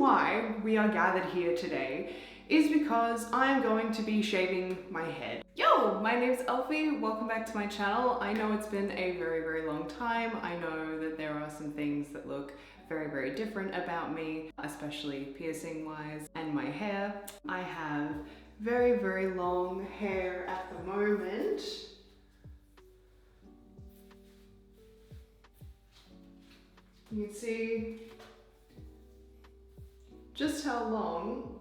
why we are gathered here today is because I'm going to be shaving my head. Yo, my name's Lofi, welcome back to my channel. I know it's been a very long time. I know that there are some things that look very different about me, especially piercing wise, and my hair. I have very long hair at the moment. You can see just how long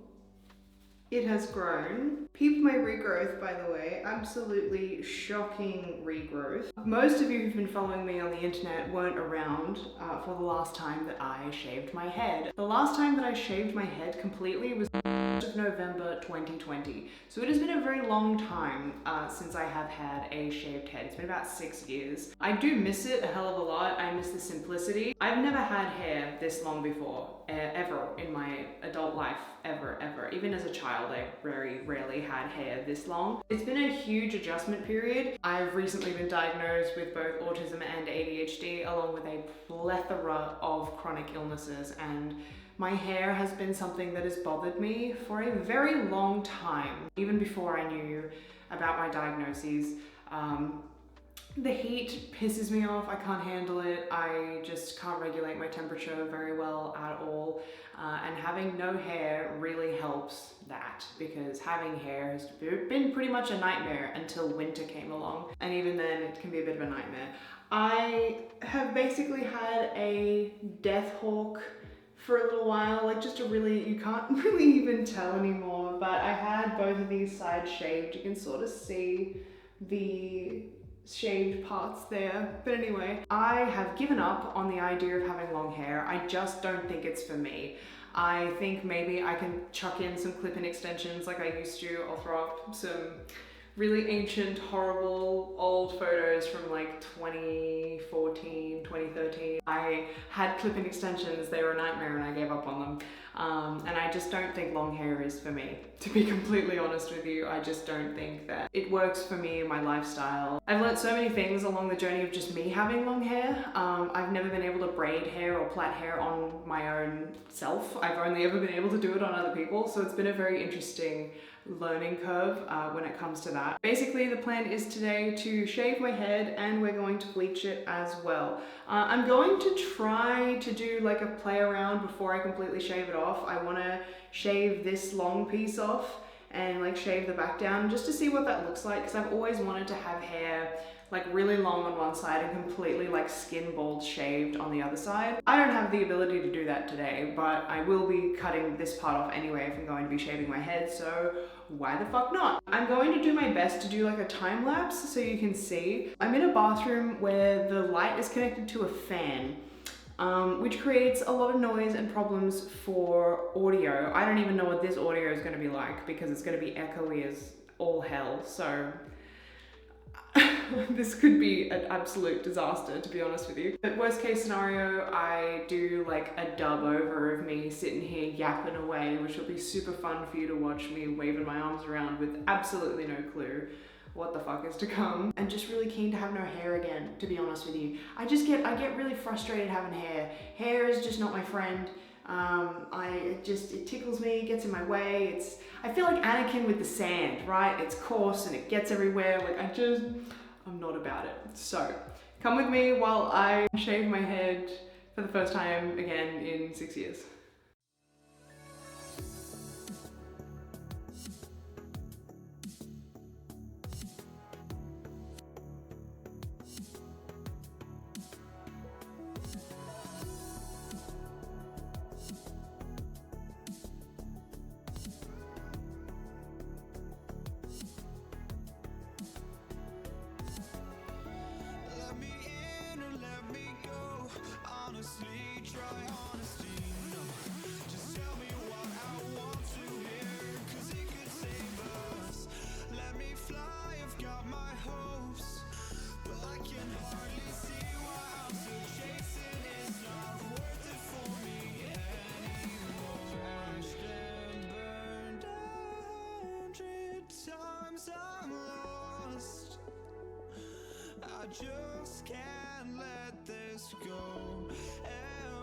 it has grown. Peep my regrowth, by the way. Absolutely shocking regrowth. Most of you who've been following me on the internet weren't around for the last time that I shaved my head. The last time that I shaved my head completely was of November 2020. So it has been a very long time since I have had a shaved head. It's been about 6 years. I do miss it a hell of a lot. I miss the simplicity. I've never had hair this long before, ever in my adult life, ever. Even as a child, I very rarely had hair this long. It's been a huge adjustment period. I've recently been diagnosed with both autism and ADHD, along with a plethora of chronic illnesses, and my hair has been something that has bothered me for a very long time. Even before I knew about my diagnoses. The heat pisses me off. I can't handle it. I just can't regulate my temperature very well at all. And having no hair really helps that, because having hair has been pretty much a nightmare until winter came along. And even then it can be a bit of a nightmare. I have basically had a death hawk for a little while, like just a really, you can't really even tell anymore, but I had both of these sides shaved. You can sort of see the shaved parts there. But anyway, I have given up on the idea of having long hair. I just don't think it's for me. I think maybe I can chuck in some clip-in extensions like I used to. I'll throw up some really ancient, horrible, old photos from like 2014, 2013. I had clip-in extensions, they were a nightmare and I gave up on them. And I just don't think long hair is for me. To be completely honest with you, I just don't think that it works for me and my lifestyle. I've learned so many things along the journey of just me having long hair. I've never been able to braid hair or plait hair on my own self. I've only ever been able to do it on other people, so it's been a very interesting learning curve when it comes to that. Basically, the plan is today to shave my head and we're going to bleach it as well. I'm going to try to do like a play around before I completely shave it off. I want to shave this long piece off and like shave the back down just to see what that looks like, because I've always wanted to have hair like really long on one side and completely like skin bald shaved on the other side. I don't have the ability to do that today, but I will be cutting this part off anyway if I'm going to be shaving my head, so why the fuck not? I'm going to do my best to do like a time lapse so you can see. I'm in a bathroom where the light is connected to a fan, which creates a lot of noise and problems for audio. I don't even know what this audio is going to be like because it's going to be echoey as all hell, so this could be an absolute disaster, to be honest with you. But worst case scenario, I do like a dub over of me sitting here yapping away, which will be super fun for you to watch me waving my arms around with absolutely no clue what the fuck is to come. And just really keen to have no hair again, to be honest with you. I get really frustrated having hair. Hair is just not my friend. It tickles me, it gets in my way. I feel like Anakin with the sand, right? It's coarse and it gets everywhere. Like I'm not about it. So come with me while I shave my head for the first time again in 6 years. I just can't let this go.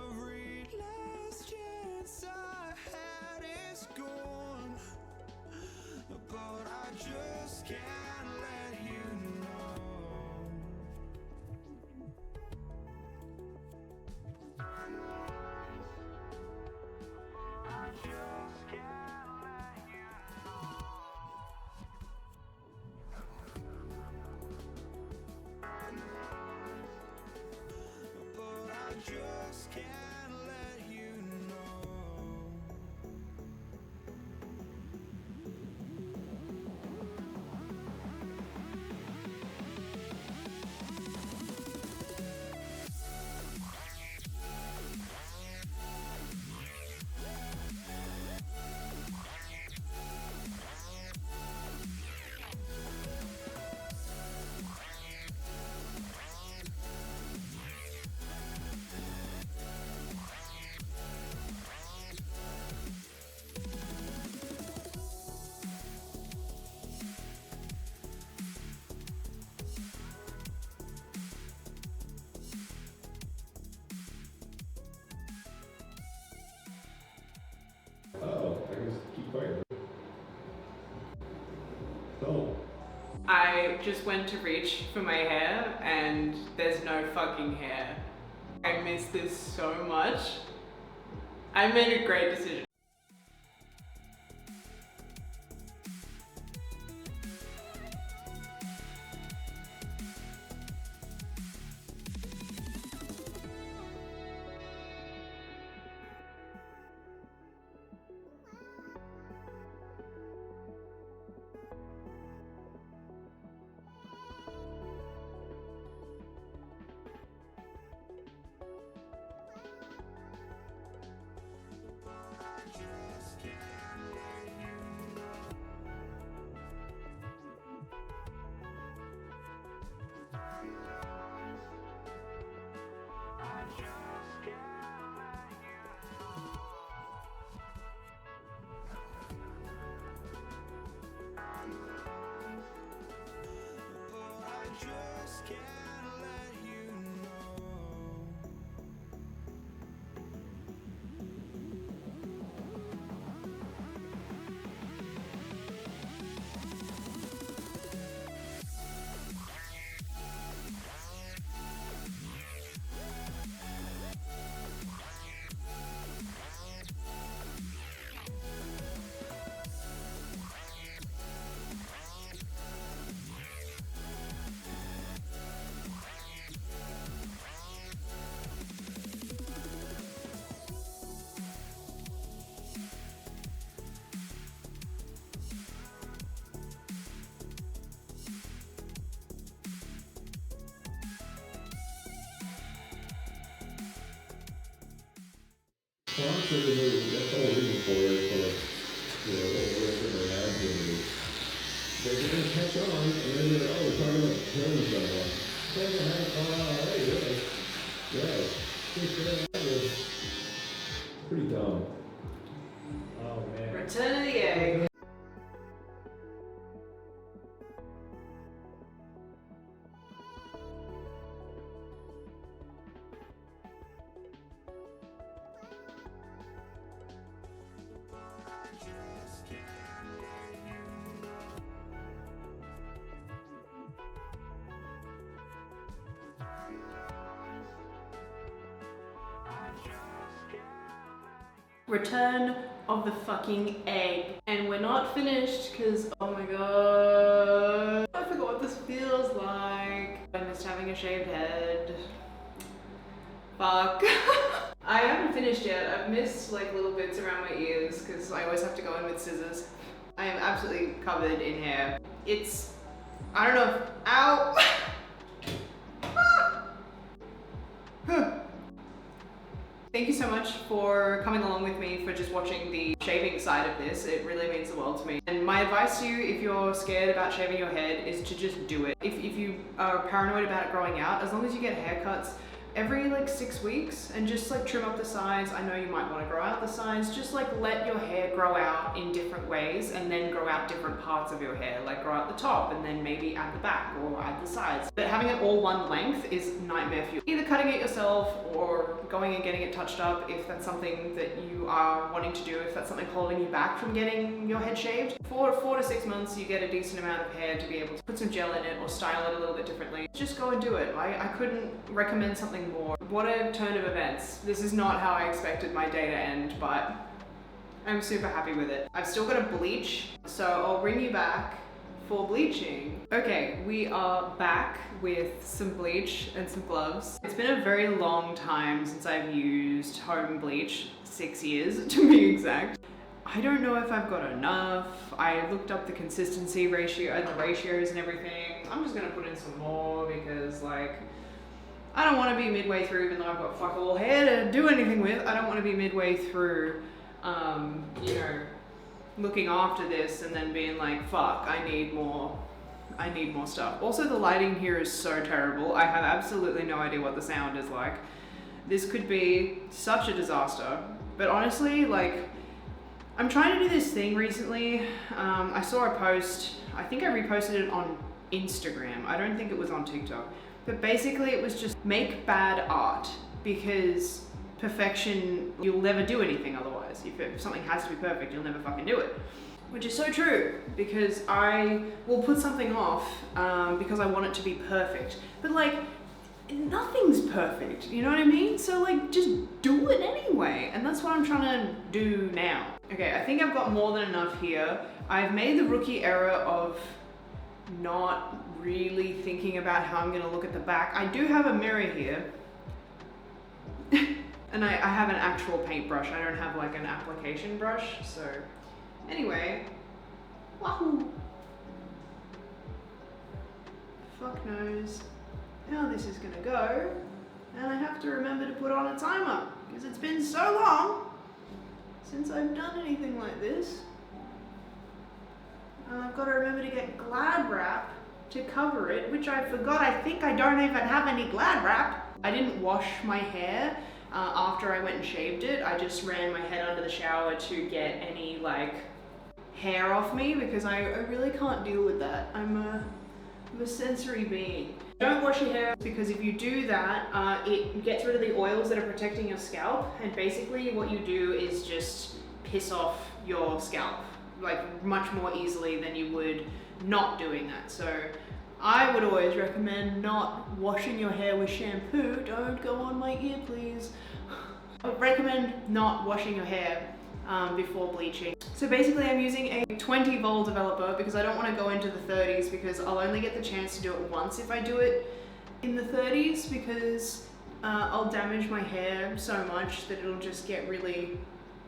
Every last chance I just went to reach for my hair and there's no fucking hair. I miss this so much. I made a great decision. Just can't let you know. That's the whole reason for it, whatever they had, they're going to catch on, and then they're, oh, we're talking about terms now. Hey, really? Yeah. Pretty dumb. Oh man. Return of the egg. Return of the fucking egg. And we're not finished because, oh my god, I forgot what this feels like. I missed having a shaved head. Fuck. I haven't finished yet. I've missed like little bits around my ears because I always have to go in with scissors. I am absolutely covered in hair. It's, I don't know if, ow! Thank you so much for coming along with me for just watching the shaving side of this. It really means the world to me. And my advice to you, if you're scared about shaving your head, is to just do it. If you are paranoid about it growing out, as long as you get haircuts every like 6 weeks and just like trim up the sides. I know you might want to grow out the sides. Just like let your hair grow out in different ways and then grow out different parts of your hair. Like grow out the top and then maybe at the back or at the sides. But having it all one length is a nightmare for you. Either cutting it yourself or going and getting it touched up if that's something that you are wanting to do, if that's something holding you back from getting your head shaved. For 4 to 6 months you get a decent amount of hair to be able to put some gel in it or style it a little bit differently. Just go and do it. I couldn't recommend something more. What a turn of events. This is not how I expected my day to end, but I'm super happy with it. I've still got to bleach, so I'll bring you back for bleaching. Okay, we are back with some bleach and some gloves. It's been a very long time since I've used home bleach, 6 years to be exact. I don't know if I've got enough. I looked up the consistency ratio and the ratios and everything. I'm just gonna put in some more because like, I don't want to be midway through, even though I've got fuck all hair to do anything with. I don't want to be midway through, you know, looking after this and then being like, fuck, I need more stuff. Also, the lighting here is so terrible. I have absolutely no idea what the sound is like. This could be such a disaster. But honestly, like, I'm trying to do this thing recently. I saw a post, I think I reposted it on Instagram. I don't think it was on TikTok. But basically it was just make bad art, because perfection, you'll never do anything otherwise. If something has to be perfect, you'll never fucking do it. Which is so true, because I will put something off because I want it to be perfect. But like, nothing's perfect, you know what I mean? So like, just do it anyway. And that's what I'm trying to do now. Okay, I think I've got more than enough here. I've made the rookie error of not really thinking about how I'm gonna look at the back. I do have a mirror here. And I have an actual paintbrush. I don't have like an application brush, so anyway. Wahoo! Fuck knows how this is gonna go. And I have to remember to put on a timer, because it's been so long since I've done anything like this. I've got to remember to get Glad wrap to cover it, which I forgot. I think I don't even have any Glad wrap. I didn't wash my hair after I went and shaved it. I just ran my head under the shower to get any like hair off me, because I really can't deal with that. I'm a sensory being. Don't wash your hair, because if you do that, it gets rid of the oils that are protecting your scalp, and basically what you do is just piss off your scalp, like much more easily than you would not doing that. So I would always recommend not washing your hair with shampoo. Don't go on my ear, please. I would recommend not washing your hair before bleaching. So basically I'm using a 20 vol developer because I don't want to go into the 30s, because I'll only get the chance to do it once if I do it in the 30s, because I'll damage my hair so much that it'll just get really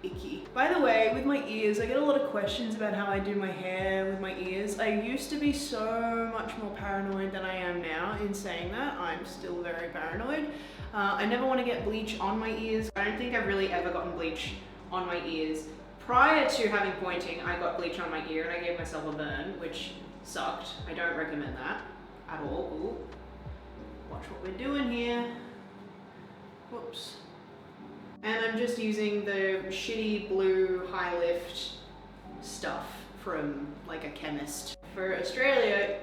icky. By the way, with my ears, I get a lot of questions about how I do my hair with my ears. I used to be so much more paranoid than I am now. In saying that, I'm still very paranoid. I never want to get bleach on my ears. I don't think I've really ever gotten bleach on my ears. Prior to having pointing, I got bleach on my ear and I gave myself a burn, which sucked. I don't recommend that at all. Ooh. Watch what we're doing here. Whoops. And I'm just using the shitty blue high lift stuff from like a chemist. For Australia,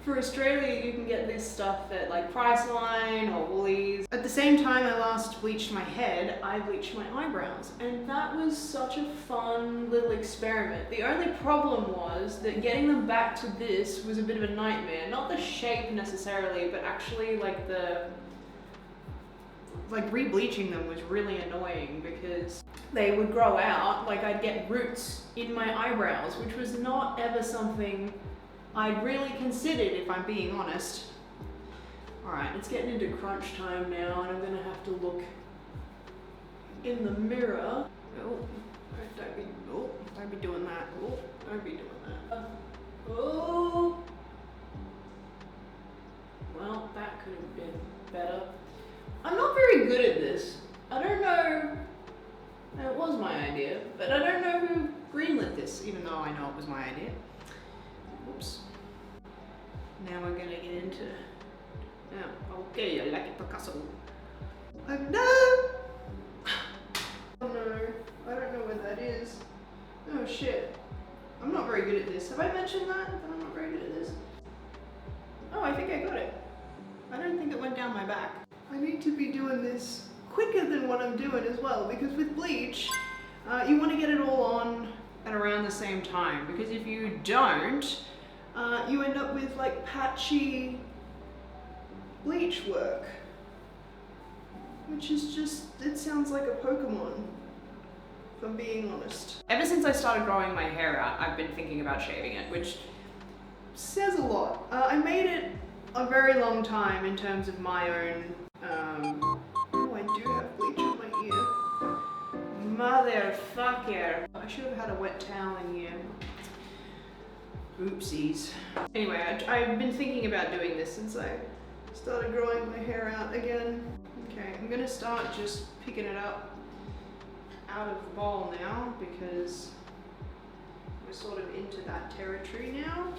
for Australia you can get this stuff at like Priceline or Woolies. At the same time I last bleached my head, I bleached my eyebrows, and that was such a fun little experiment. The only problem was that getting them back to this was a bit of a nightmare. Not the shape necessarily, but actually like re-bleaching them was really annoying, because they would grow out. Like I'd get roots in my eyebrows, which was not ever something I'd really considered, if I'm being honest. Alright, it's getting into crunch time now, and I'm gonna have to look in the mirror. Oh, don't be doing that. Oh, don't be doing that. Oh! Well, that could have been better. I'm not very good at this. I don't know. It was my idea, but I don't know who greenlit this, even though I know it was my idea. Oops. Now we're gonna get into. Oh, okay, I like it, Picasso. Oh no! Oh no, I don't know what that is. Oh shit. I'm not very good at this. Have I mentioned that I'm not very good at this? Oh, I think I got it. I don't think it went down my back. I need to be doing this quicker than what I'm doing as well, because with bleach, you want to get it all on at around the same time, because if you don't, you end up with like patchy bleach work, which is just, it sounds like a Pokemon, if I'm being honest. Ever since I started growing my hair out, I've been thinking about shaving it, which says a lot. I made it a very long time in terms of my own, oh, I do have bleach on my ear. Motherfucker. I should have had a wet towel in here. Oopsies. Anyway, I've been thinking about doing this since I started growing my hair out again. Okay, I'm gonna start just picking it up out of the bowl now, because we're sort of into that territory now.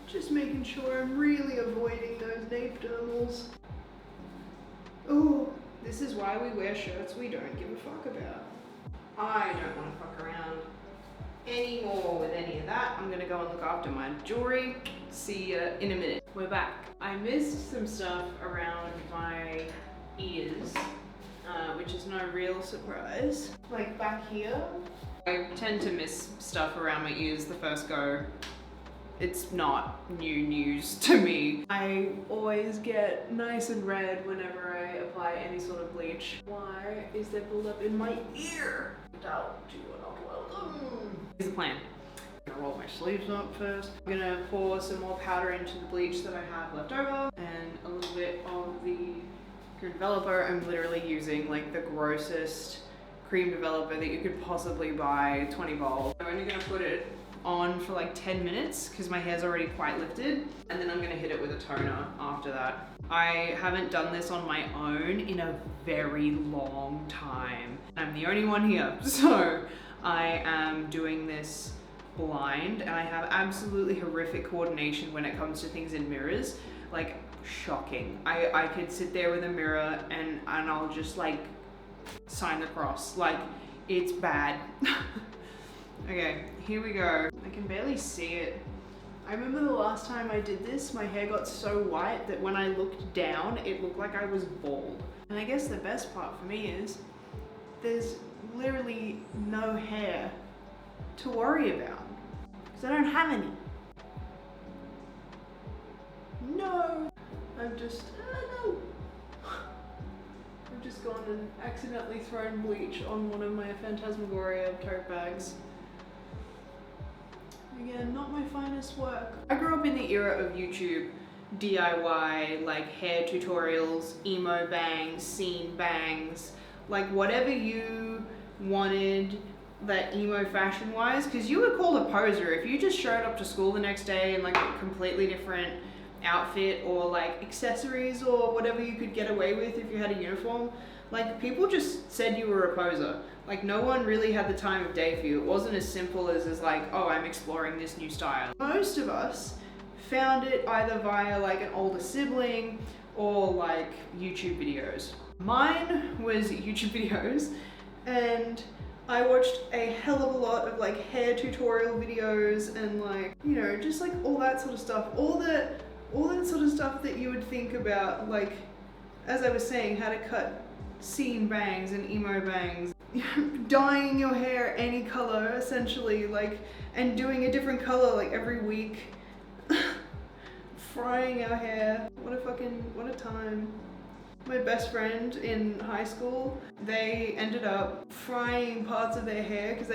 Just making sure I'm really avoiding those nape dermals. Oh, this is why we wear shirts we don't give a fuck about. I don't want to fuck around anymore with any of that. I'm gonna go and look after my jewelry. See ya in a minute. We're back. I missed some stuff around my ears. which is no real surprise. Like back here, I tend to miss stuff around my ears the first go. It's not new news to me. I always get nice and red whenever I apply any sort of bleach. Why is there buildup in my ear? Doubt you are not welcome. Here's the plan. I'm gonna roll my sleeves up first. I'm gonna pour some more powder into the bleach that I have left over and a little bit of the cream developer. I'm literally using like the grossest cream developer that you could possibly buy, 20 bols. I'm only gonna put it on for like 10 minutes because my hair's already quite lifted, and then I'm gonna hit it with a toner after that. I haven't done this on my own in a very long time. I'm the only one here, so I am doing this blind, and I have absolutely horrific coordination when it comes to things in mirrors. Like, shocking. I could sit there with a mirror and I'll just like sign the cross. Like, it's bad. Okay, here we go. I can barely see it. I remember the last time I did this, my hair got so white that when I looked down, it looked like I was bald. And I guess the best part for me is there's literally no hair to worry about because I don't have any. No, I've just gone and accidentally thrown bleach on one of my Phantasmagoria tote bags. Again, not my finest work. I grew up in the era of YouTube DIY, like hair tutorials, emo bangs, scene bangs, like whatever you wanted that emo fashion wise, because you were called a poser if you just showed up to school the next day in like a completely different outfit or like accessories or whatever you could get away with if you had a uniform. Like, people just said you were a poser. Like, no one really had the time of day for you. It wasn't as simple as like, oh, I'm exploring this new style. Most of us found it either via like an older sibling or like YouTube videos. Mine was YouTube videos, and I watched a hell of a lot of like hair tutorial videos and like, you know, just like all that sort of stuff. All that sort of stuff that you would think about, like, as I was saying, how to cut scene bangs and emo bangs. Dyeing your hair any color, essentially, like, and doing a different color like every week. Frying our hair. What a time. My best friend in high school, they ended up frying parts of their hair because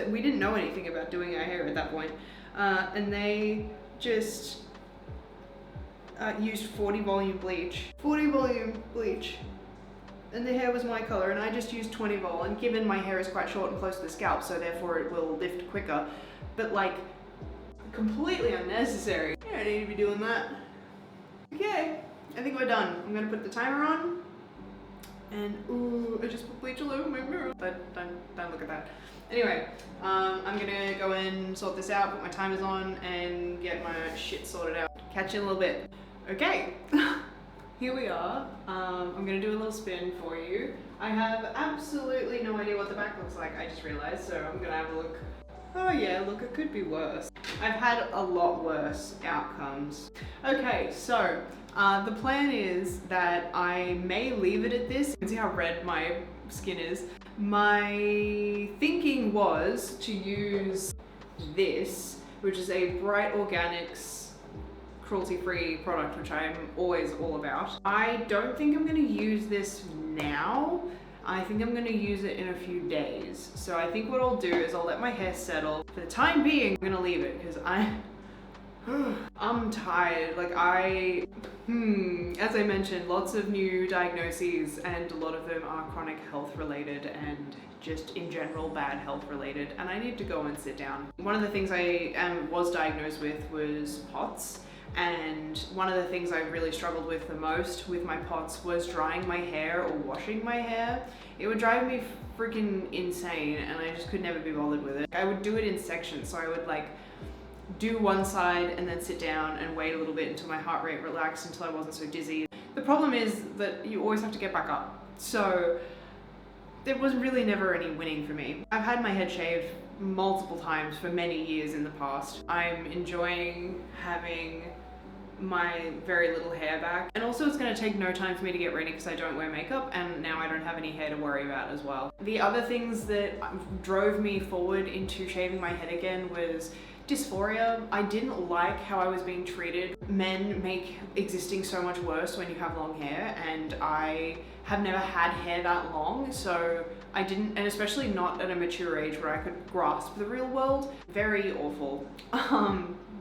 we didn't know anything about doing our hair at that point. And they just used 40 volume bleach. 40 volume bleach. And the hair was my color, and I just used 20 vol, and given my hair is quite short and close to the scalp, so therefore it will lift quicker, but like, completely unnecessary. You don't need to be doing that. Okay, I think we're done. I'm gonna put the timer on, and ooh, I just put bleach all over my mirror. But don't look at that. Anyway, I'm gonna go and sort this out, put my timers on, and get my shit sorted out. Catch you in a little bit. Okay. Here we are. I'm gonna do a little spin for you. I have absolutely no idea what the back looks like, I just realized, so I'm gonna have a look. Oh yeah, look, it could be worse. I've had a lot worse outcomes. Okay, so the plan is that I may leave it at this. You can see how red my skin is. My thinking was to use this, which is a Bright Organics cruelty-free product, which I'm always all about. I don't think I'm gonna use this now. I think I'm gonna use it in a few days. So I think what I'll do is I'll let my hair settle. For the time being, I'm gonna leave it because I'm tired. Like as I mentioned, lots of new diagnoses, and a lot of them are chronic health related and just in general bad health related, and I need to go and sit down. One of the things I was diagnosed with was POTS. And one of the things I really struggled with the most with my POTS was drying my hair or washing my hair. It would drive me freaking insane, and I just could never be bothered with it. I would do it in sections, so I would like do one side and then sit down and wait a little bit until my heart rate relaxed, until I wasn't so dizzy. The problem is that you always have to get back up. So there was really never any winning for me. I've had my head shaved multiple times for many years in the past. I'm enjoying having my very little hair back. And also it's going to take no time for me to get ready because I don't wear makeup, and now I don't have any hair to worry about as well. The other things that drove me forward into shaving my head again was dysphoria. I didn't like how I was being treated. Men make existing so much worse when you have long hair, and I have never had hair that long, so I didn't, and especially not at a mature age where I could grasp the real world. Very awful.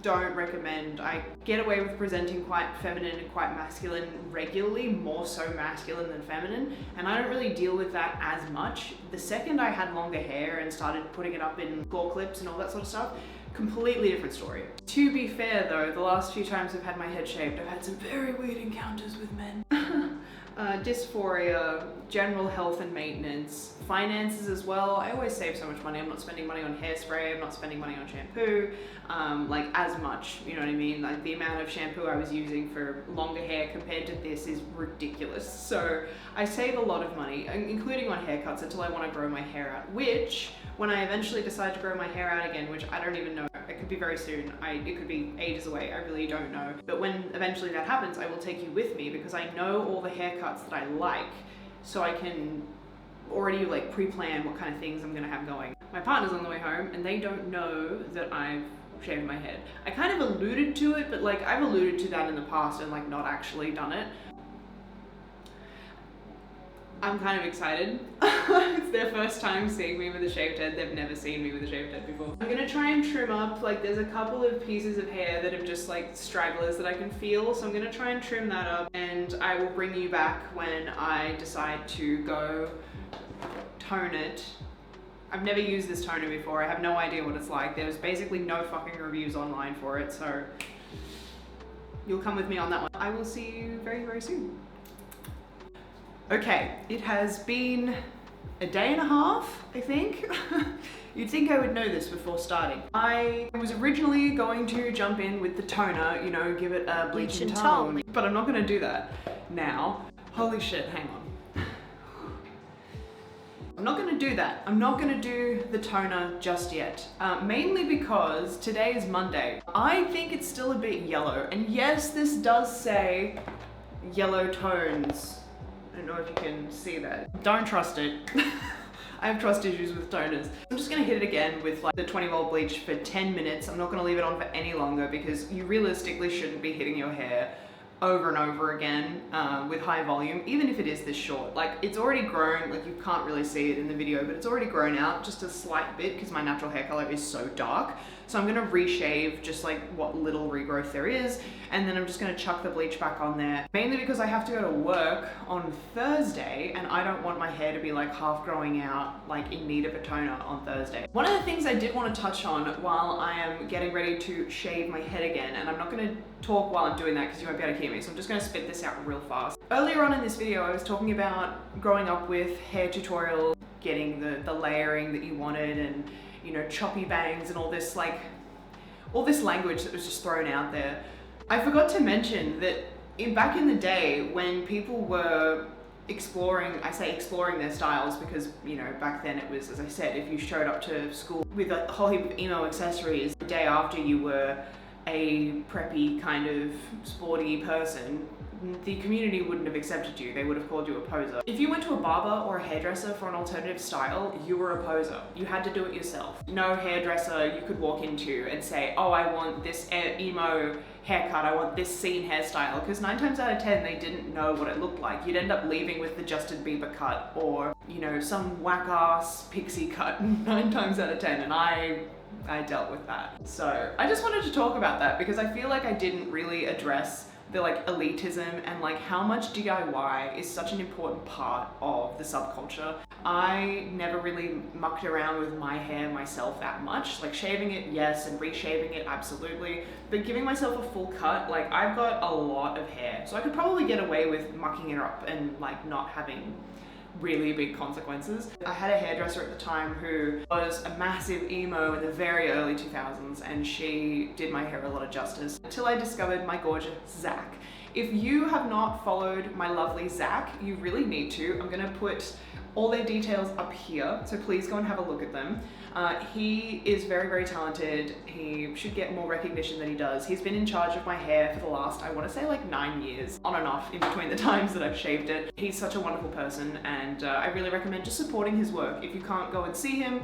Don't recommend. I get away with presenting quite feminine and quite masculine regularly, more so masculine than feminine, and I don't really deal with that as much. The second I had longer hair and started putting it up in claw clips and all that sort of stuff, completely different story. To be fair though, the last few times I've had my head shaved, I've had some very weird encounters with men. Dysphoria, general health and maintenance, finances as well. I always save so much money. I'm not spending money on hairspray, I'm not spending money on shampoo, like as much, you know what I mean? Like the amount of shampoo I was using for longer hair compared to this is ridiculous. So I save a lot of money, including on haircuts, until I want to grow my hair out, which when I eventually decide to grow my hair out again, which I don't even know, it could be very soon, it could be ages away, I really don't know. But when eventually that happens, I will take you with me because I know all the haircuts that I like, so I can already like pre-plan what kind of things I'm gonna have going. My partner's on the way home and they don't know that I've shaved my head. I kind of alluded to it, but like I've alluded to that in the past and like not actually done it. I'm kind of excited. It's their first time seeing me with a shaved head. They've never seen me with a shaved head before. I'm gonna try and trim up, like there's a couple of pieces of hair that are just like stragglers that I can feel. So I'm gonna try and trim that up, and I will bring you back when I decide to go tone it. I've never used this toner before. I have no idea what it's like. There's basically no fucking reviews online for it. So you'll come with me on that one. I will see you very, very soon. Okay, it has been a day and a half, I think. You'd think I would know this before starting. I was originally going to jump in with the toner, you know, give it a bleach and tone, but I'm not gonna do that now. Holy shit, hang on. I'm not gonna do that. I'm not gonna do the toner just yet. Mainly because today is Monday. I think it's still a bit yellow, and yes, this does say yellow tones. I don't know if you can see that. Don't trust it. I have trust issues with toners. I'm just gonna hit it again with like the 20-volt bleach for 10 minutes. I'm not gonna leave it on for any longer because you realistically shouldn't be hitting your hair over and over again with high volume, even if it is this short. Like it's already grown, like you can't really see it in the video, but it's already grown out just a slight bit because my natural hair color is so dark. So I'm gonna reshave just like what little regrowth there is, and then I'm just gonna chuck the bleach back on there, mainly because I have to go to work on Thursday and I don't want my hair to be like half growing out, like in need of a toner on Thursday. One of the things I did want to touch on while I am getting ready to shave my head again, and I'm not gonna talk while I'm doing that because you won't be able to hear me, so I'm just gonna spit this out real fast. Earlier on in this video, I was talking about growing up with hair tutorials, getting the layering that you wanted, and you know, choppy bangs and all this language that was just thrown out there. I forgot to mention that back in the day when people were exploring, I say exploring their styles because, you know, back then it was, as I said, if you showed up to school with a whole heap of emo accessories, the day after you were a preppy kind of sporty person, the community wouldn't have accepted you. They would have called you a poser. If you went to a barber or a hairdresser for an alternative style, you were a poser. You had to do it yourself. No hairdresser you could walk into and say, oh, I want this emo haircut, I want this scene hairstyle, because 9 times out of 10 they didn't know what it looked like. You'd end up leaving with the Justin Bieber cut or, you know, some whack ass pixie cut 9 times out of 10, and I dealt with that. So I just wanted to talk about that because I feel like I didn't really address the like elitism and like how much DIY is such an important part of the subculture. I never really mucked around with my hair myself that much, like shaving it, yes, and reshaving it, absolutely, but giving myself a full cut, like I've got a lot of hair, so I could probably get away with mucking it up and like not having really big consequences. I had a hairdresser at the time who was a massive emo in the very early 2000s, and she did my hair a lot of justice until I discovered my gorgeous Zach. If you have not followed my lovely Zach, you really need to. I'm gonna put all their details up here, so please go and have a look at them. He is very, very talented. He should get more recognition than he does. He's been in charge of my hair for the last, I want to say like 9 years, on and off in between the times that I've shaved it. He's such a wonderful person, and I really recommend just supporting his work. If you can't go and see him,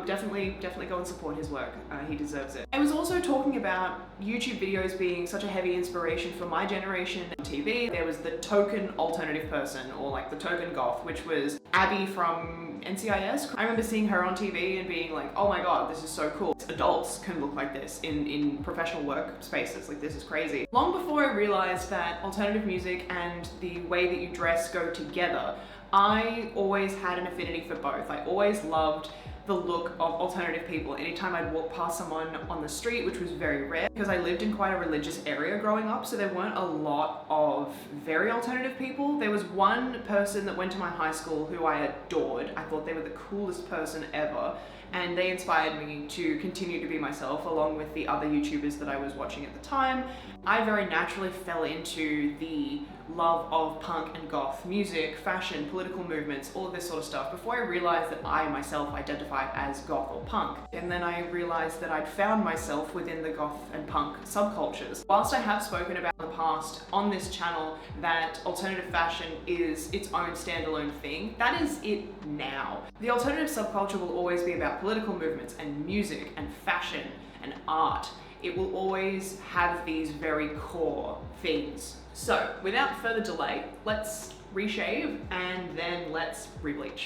definitely go and support his work. He deserves it. I was also talking about YouTube videos being such a heavy inspiration for my generation on TV. There was the token alternative person, or like the token goth, which was Abby from NCIS. I remember seeing her on TV and being like, oh my god, this is so cool. Adults can look like this in professional work spaces. Like, this is crazy. Long before I realized that alternative music and the way that you dress go together, I always had an affinity for both. I always loved the look of alternative people. Anytime I'd walk past someone on the street, which was very rare because I lived in quite a religious area growing up, so there weren't a lot of very alternative people. There was one person that went to my high school who I adored. I thought they were the coolest person ever, and they inspired me to continue to be myself, along with the other YouTubers that I was watching at the time. I very naturally fell into the love of punk and goth music, fashion, political movements, all of this sort of stuff before I realized that I myself identified as goth or punk. And then I realized that I'd found myself within the goth and punk subcultures. Whilst I have spoken about in the past on this channel that alternative fashion is its own standalone thing, that is it now. The alternative subculture will always be about political movements and music and fashion and art. It will always have these very core themes. So without further delay, let's reshave and then let's rebleach.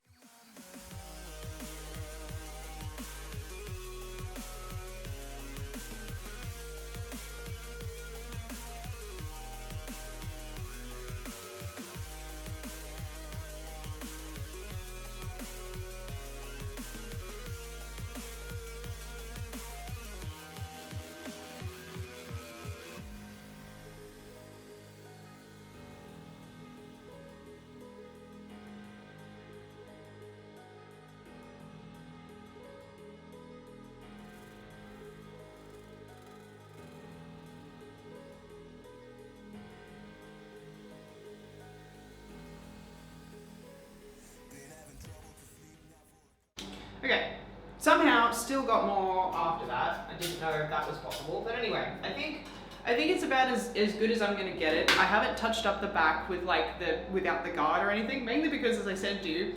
Okay, somehow still got more after that. I didn't know if that was possible, but anyway, I think it's about as good as I'm gonna get it. I haven't touched up the back with like without the guard or anything, mainly because, as I said to you,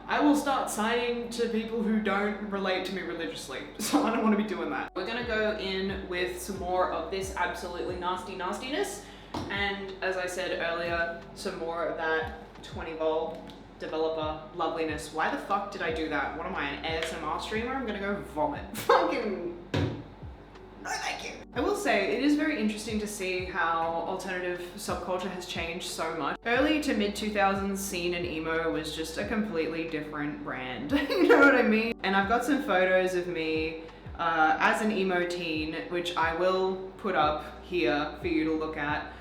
I will start signing to people who don't relate to me religiously, so I don't want to be doing that. We're gonna go in with some more of this absolutely nasty nastiness, and as I said earlier, some more of that 20-volt developer loveliness. Why the fuck did I do that? What am I, an ASMR streamer? I'm gonna go vomit. Fucking no thank you. I will say, it is very interesting to see how alternative subculture has changed so much. Early to mid 2000s scene and emo was just a completely different brand. You know what I mean? And I've got some photos of me as an emo teen, which I will put up here for you to look at.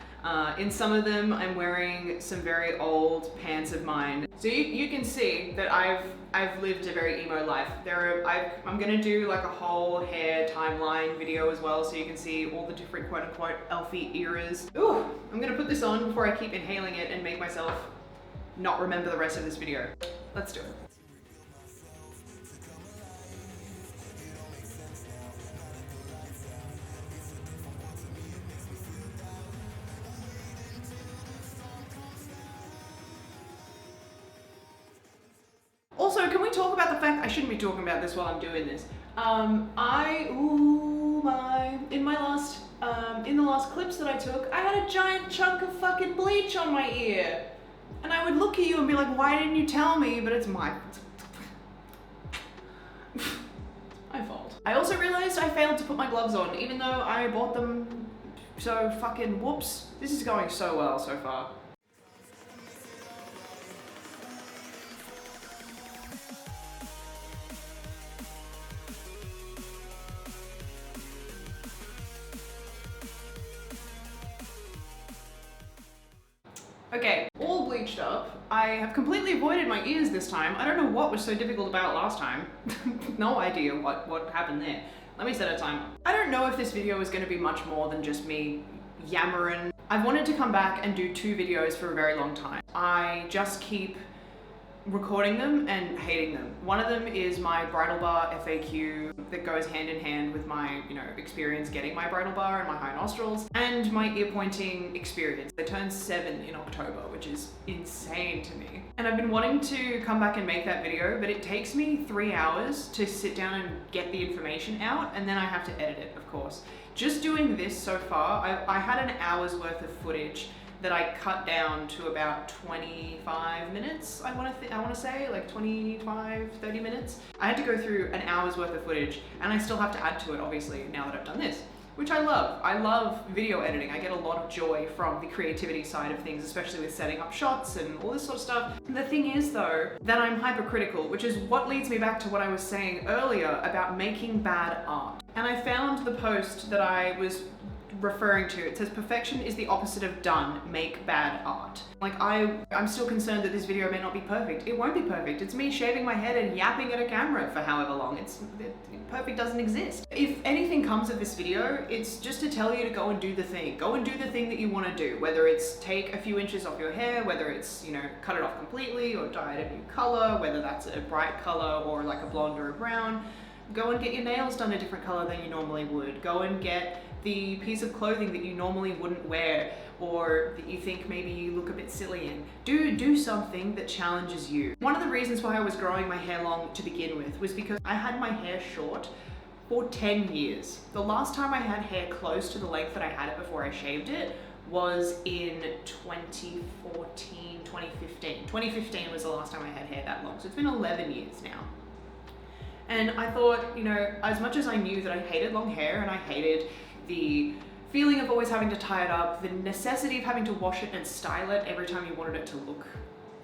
In some of them, I'm wearing some very old pants of mine. So you can see that I've lived a very emo life. I'm gonna do like a whole hair timeline video as well, so you can see all the different quote unquote Elfie eras. Ooh, I'm gonna put this on before I keep inhaling it and make myself not remember the rest of this video. Let's do it. Also, can we talk about the fact I shouldn't be talking about this while I'm doing this? In the last clips that I took, I had a giant chunk of fucking bleach on my ear. And I would look at you and be like, why didn't you tell me? But it's my fault. I also realized I failed to put my gloves on, even though I bought them. So fucking whoops. This is going so well so far. Okay, all bleached up. I have completely avoided my ears this time. I don't know what was so difficult about last time. No idea what happened there. Let me set a timer. I don't know if this video is going to be much more than just me yammering. I've wanted to come back and do 2 videos for a very long time. I just keep recording them and hating them. One of them is my bridle bar FAQ that goes hand in hand with my, experience getting my bridle bar and my high nostrils, and my ear pointing experience. I turned 7 in October, which is insane to me. And I've been wanting to come back and make that video, but it takes me 3 hours to sit down and get the information out, and then I have to edit it, of course. Just doing this so far, I had an hour's worth of footage that I cut down to about 25 minutes, I want to say, like 25, 30 minutes. I had to go through an hour's worth of footage, and I still have to add to it, obviously, now that I've done this, which I love. I love video editing. I get a lot of joy from the creativity side of things, especially with setting up shots and all this sort of stuff. The thing is, though, that I'm hypercritical, which is what leads me back to what I was saying earlier about making bad art. And I found the post that I was referring to. It says, perfection is the opposite of done, make bad art. Like, I'm still concerned that this video may not be perfect. It won't be perfect. It's me shaving my head and yapping at a camera for however long. Perfect doesn't exist. If anything comes of this video, it's just to tell you to go and do the thing. Go and do the thing that you want to do, whether it's take a few inches off your hair, whether it's, cut it off completely or dye it a new color, whether that's a bright color or like a blonde or a brown. Go and get your nails done a different color than you normally would. Go and get the piece of clothing that you normally wouldn't wear, or that you think maybe you look a bit silly in. Do something that challenges you. One of the reasons why I was growing my hair long to begin with was because I had my hair short for 10 years. The last time I had hair close to the length that I had it before I shaved it was in 2014, 2015. 2015 was the last time I had hair that long, so it's been 11 years now. And I thought, as much as I knew that I hated long hair and I hated the feeling of always having to tie it up, the necessity of having to wash it and style it every time you wanted it to look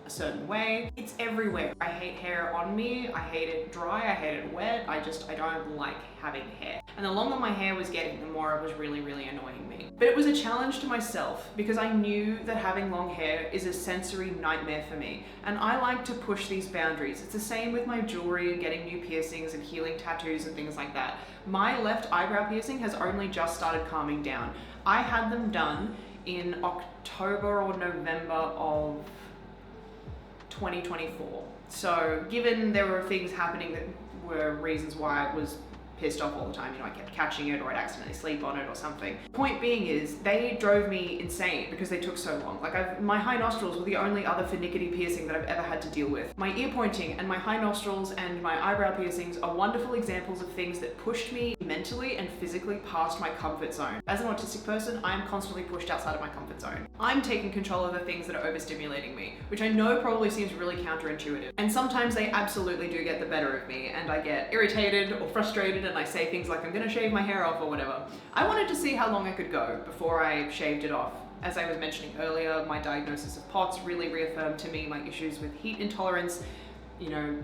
a certain way, it's everywhere. I hate hair on me, I hate it dry, I hate it wet, I don't like having hair. And the longer my hair was getting, the more it was really, really annoying me. But it was a challenge to myself because I knew that having long hair is a sensory nightmare for me. And I like to push these boundaries. It's the same with my jewelry and getting new piercings and healing tattoos and things like that. My left eyebrow piercing has only just started calming down. I had them done in October or November of 2024. So given there were things happening that were reasons why I was pissed off all the time, I kept catching it or I'd accidentally sleep on it or something. Point being is, they drove me insane because they took so long. Like, my high nostrils were the only other finicky piercing that I've ever had to deal with. My ear pointing and my high nostrils and my eyebrow piercings are wonderful examples of things that pushed me mentally and physically past my comfort zone. As an autistic person, I am constantly pushed outside of my comfort zone. I'm taking control of the things that are overstimulating me, which I know probably seems really counterintuitive. And sometimes they absolutely do get the better of me and I get irritated or frustrated and I say things like, I'm gonna shave my hair off or whatever. I wanted to see how long I could go before I shaved it off. As I was mentioning earlier, my diagnosis of POTS really reaffirmed to me my issues with heat intolerance,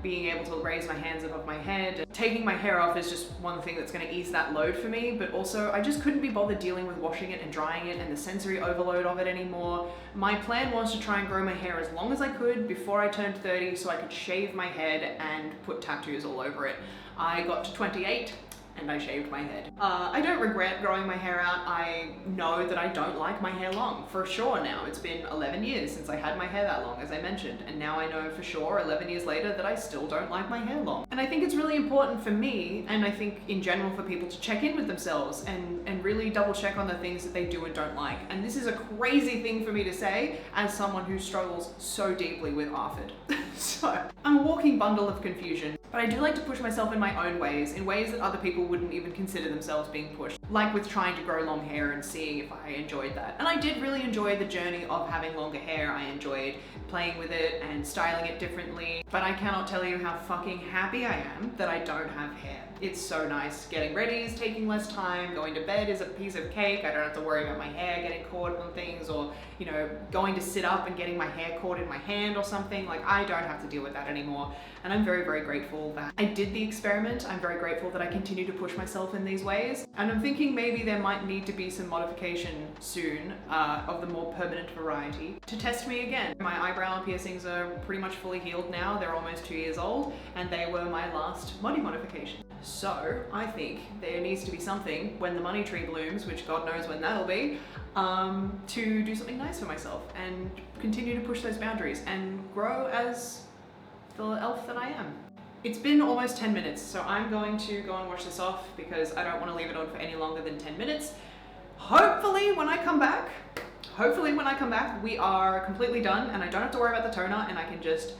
being able to raise my hands above my head. Taking my hair off is just one thing that's going to ease that load for me, but also I just couldn't be bothered dealing with washing it and drying it and the sensory overload of it anymore. My plan was to try and grow my hair as long as I could before I turned 30 so I could shave my head and put tattoos all over it. I got to 28 and I shaved my head. I don't regret growing my hair out. I know that I don't like my hair long, for sure now. It's been 11 years since I had my hair that long, as I mentioned, and now I know for sure, 11 years later, that I still don't like my hair long. And I think it's really important for me, and I think in general for people, to check in with themselves and really double check on the things that they do and don't like. And this is a crazy thing for me to say as someone who struggles so deeply with ARFID. So, I'm a walking bundle of confusion, but I do like to push myself in my own ways, in ways that other people wouldn't even consider themselves being pushed. Like with trying to grow long hair and seeing if I enjoyed that. And I did really enjoy the journey of having longer hair. I enjoyed playing with it and styling it differently. But I cannot tell you how fucking happy I am that I don't have hair. It's so nice. Getting ready is taking less time. Going to bed is a piece of cake. I don't have to worry about my hair getting caught on things, or, going to sit up and getting my hair caught in my hand or something. Like, I don't have to deal with that anymore. And I'm very, very grateful that I did the experiment. I'm very grateful that I continue to push myself in these ways. And I'm thinking maybe there might need to be some modification soon of the more permanent variety to test me again. My eyebrow piercings are pretty much fully healed now. They're almost 2 years old, and they were my last body modification. So I think there needs to be something when the money tree blooms, which God knows when that'll be, to do something nice for myself and continue to push those boundaries and grow as the elf that I am. It's been almost 10 minutes, so I'm going to go and wash this off because I don't want to leave it on for any longer than 10 minutes. Hopefully when I come back, we are completely done and I don't have to worry about the toner and I can just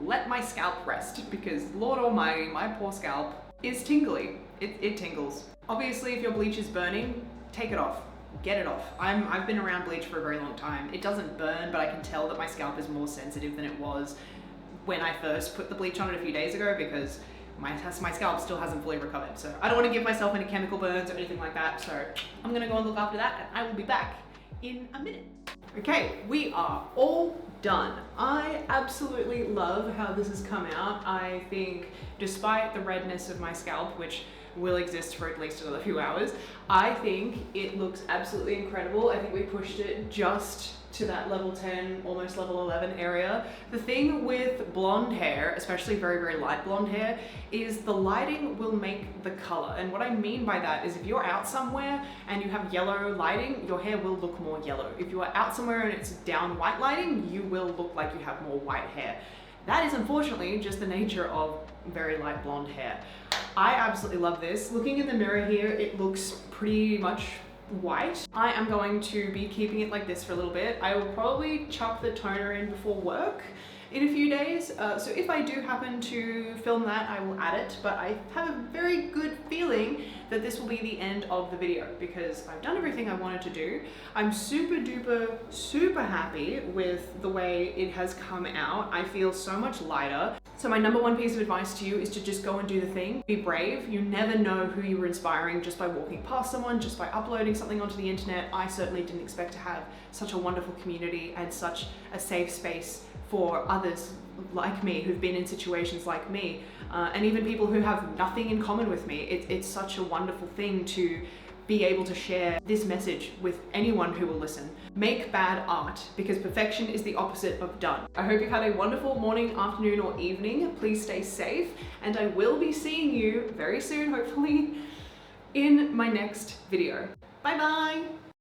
let my scalp rest because Lord Almighty, my poor scalp is tingly. It tingles. Obviously, if your bleach is burning, take it off. Get it off. I've been around bleach for a very long time. It doesn't burn, but I can tell that my scalp is more sensitive than it was when I first put the bleach on it a few days ago because my scalp still hasn't fully recovered. So I don't want to give myself any chemical burns or anything like that. So I'm gonna go and look after that and I will be back in a minute. Okay, we are all done. I absolutely love how this has come out. I think despite the redness of my scalp, which will exist for at least another few hours, I think it looks absolutely incredible. I think we pushed it just to that level 10, almost level 11 area. The thing with blonde hair, especially very, very light blonde hair, is the lighting will make the color. And what I mean by that is if you're out somewhere and you have yellow lighting, your hair will look more yellow. If you are out somewhere and it's down white lighting, you will look like you have more white hair. That is unfortunately just the nature of very light blonde hair. I absolutely love this. Looking in the mirror here, it looks pretty much white. I am going to be keeping it like this for a little bit. I will probably chuck the toner in before work in a few days. So if I do happen to film that, I will add it, but I have a very good feeling that this will be the end of the video because I've done everything I wanted to do. I'm super duper, super happy with the way it has come out. I feel so much lighter. So my number one piece of advice to you is to just go and do the thing. Be brave. You never know who you were inspiring just by walking past someone, just by uploading something onto the internet. I certainly didn't expect to have such a wonderful community and such a safe space for others like me who've been in situations like me, and even people who have nothing in common with me. It's such a wonderful thing to be able to share this message with anyone who will listen. Make bad art because perfection is the opposite of done. I hope you've had a wonderful morning, afternoon, or evening. Please stay safe, and I will be seeing you very soon, hopefully, in my next video. Bye bye.